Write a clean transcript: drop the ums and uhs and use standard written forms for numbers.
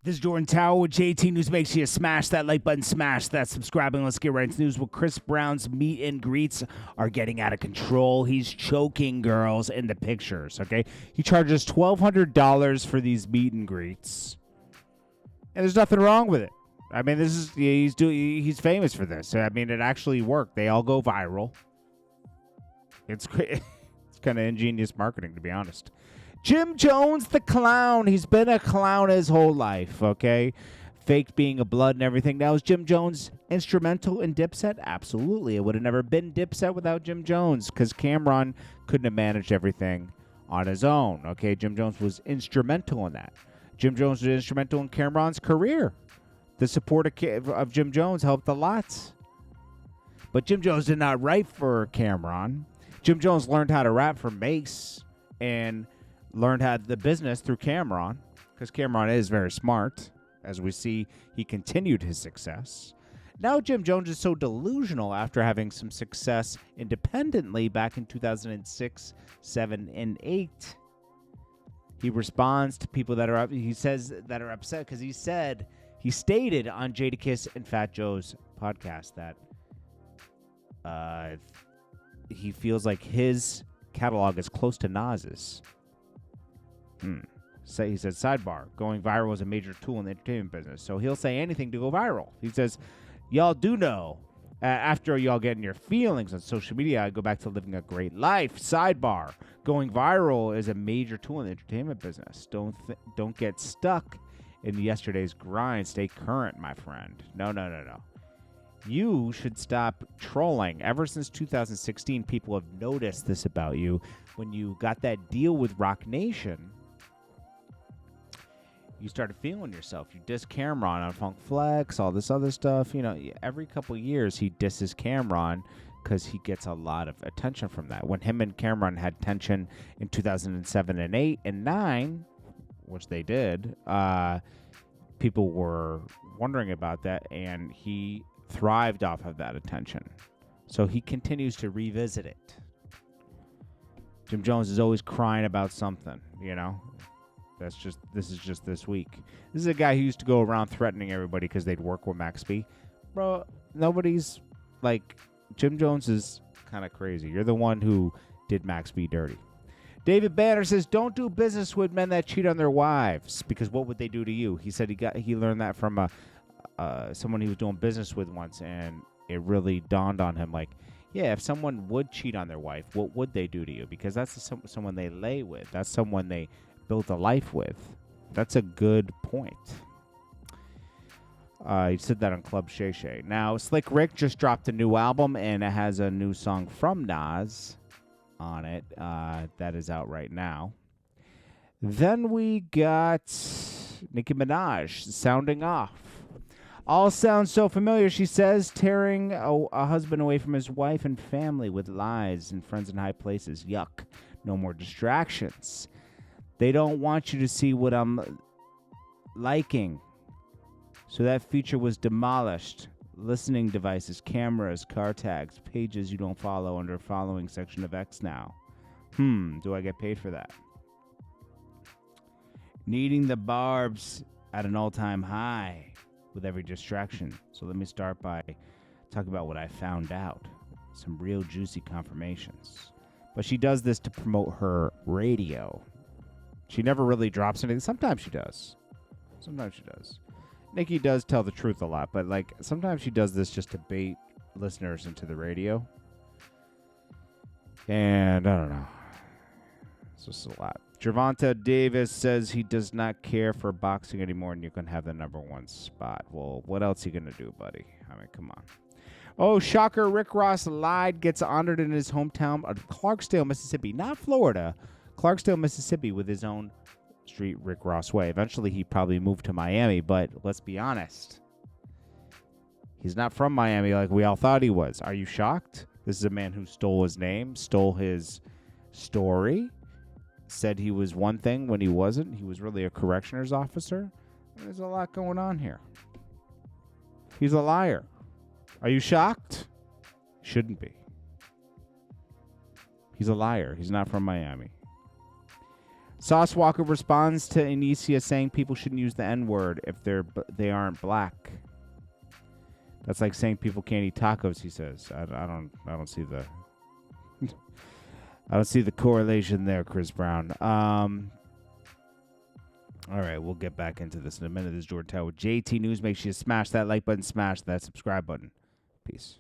This is Jordan Tower with JT News. Make sure you smash that like button, smash that subscribe, and let's get right into news. Well, Chris Brown's meet and greets are getting out of control. He's choking girls in the pictures, okay? He charges $1,200 for these meet and greets, and there's nothing wrong with it. I mean, he's famous for this. I mean, it actually worked. They all go viral. It's kind of ingenious marketing, to be honest. Jim Jones, the clown. He's been a clown his whole life, okay? Faked being a blood and everything. Now, is Jim Jones instrumental in Dipset? Absolutely. It would have never been Dipset without Jim Jones because Cameron couldn't have managed everything on his own, okay? Jim Jones was instrumental in that. Jim Jones was instrumental in Cameron's career. The support of Jim Jones helped a lot. But Jim Jones did not write for Cameron. Jim Jones learned how to rap from Mace and learned how the business through Cameron, because Cameron is very smart. As we see, he continued his success. Now Jim Jones is so delusional after having some success independently back in 2006, 7, and 8. He responds to people that are upset because he stated on Jadakiss and Fat Joe's podcast that he feels like his catalog is close to Nas's. So he said, sidebar, going viral is a major tool in the entertainment business. So he'll say anything to go viral. He says, y'all do know, after y'all get in your feelings on social media, I go back to living a great life. Sidebar, going viral is a major tool in the entertainment business. Don't get stuck in yesterday's grind. Stay current, my friend. No. You should stop trolling. Ever since 2016, people have noticed this about you. When you got that deal with Rock Nation, you started feeling yourself. You diss Cameron on Funk Flex, all this other stuff. You know, every couple years he disses Cameron because he gets a lot of attention from that. When him and Cameron had tension in 2007 and 8 and 9, which they did, people were wondering about that, and he thrived off of that attention. So he continues to revisit it. Jim Jones is always crying about something, you know. This is just this week. This is a guy who used to go around threatening everybody because they'd work with Max B. Bro, nobody's like, Jim Jones is kind of crazy. You're the one who did Max B dirty. David Banner says, don't do business with men that cheat on their wives, because what would they do to you? He said he learned that from someone he was doing business with once, and it really dawned on him, like, yeah, if someone would cheat on their wife, what would they do to you? Because that's someone they lay with. That's someone they built a life with. That's a good point. He said that on Club Shay Shay. Now, Slick Rick just dropped a new album, and it has a new song from Nas on it. That is out right now. Then we got Nicki Minaj, Sounding Off. All sounds so familiar, she says, tearing a husband away from his wife and family with lies and friends in high places. Yuck. No more distractions. They don't want you to see what I'm liking. So that feature was demolished. Listening devices, cameras, car tags, pages you don't follow under following section of X now. Do I get paid for that? Needing the barbs at an all-time high with every distraction. So let me start by talking about what I found out. Some real juicy confirmations. But she does this to promote her radio. She never really drops anything. Sometimes she does. Nicki does tell the truth a lot, but like sometimes she does this just to bait listeners into the radio. And I don't know. It's just a lot. Gervonta Davis says he does not care for boxing anymore, and you can have the #1 spot. Well, what else are you going to do, buddy? I mean, come on. Oh, shocker. Rick Ross lied, gets honored in his hometown of Clarksdale, Mississippi. Not Florida. Clarksdale, Mississippi, with his own street, Rick Ross way. Eventually, he probably moved to Miami, but let's be honest. He's not from Miami like we all thought he was. Are you shocked? This is a man who stole his name, stole his story, said he was one thing when he wasn't. He was really a correctioner's officer. There's a lot going on here. He's a liar. Are you shocked? Shouldn't be. He's a liar. He's not from Miami. Sauce Walker responds to Inicia saying people shouldn't use the N-word if they aren't black. That's like saying people can't eat tacos, he says. I don't see the I don't see the correlation there, Chris Brown. All right, we'll get back into this in a minute. This is Jordan Tower with JT News. Make sure you smash that like button, smash that subscribe button. Peace.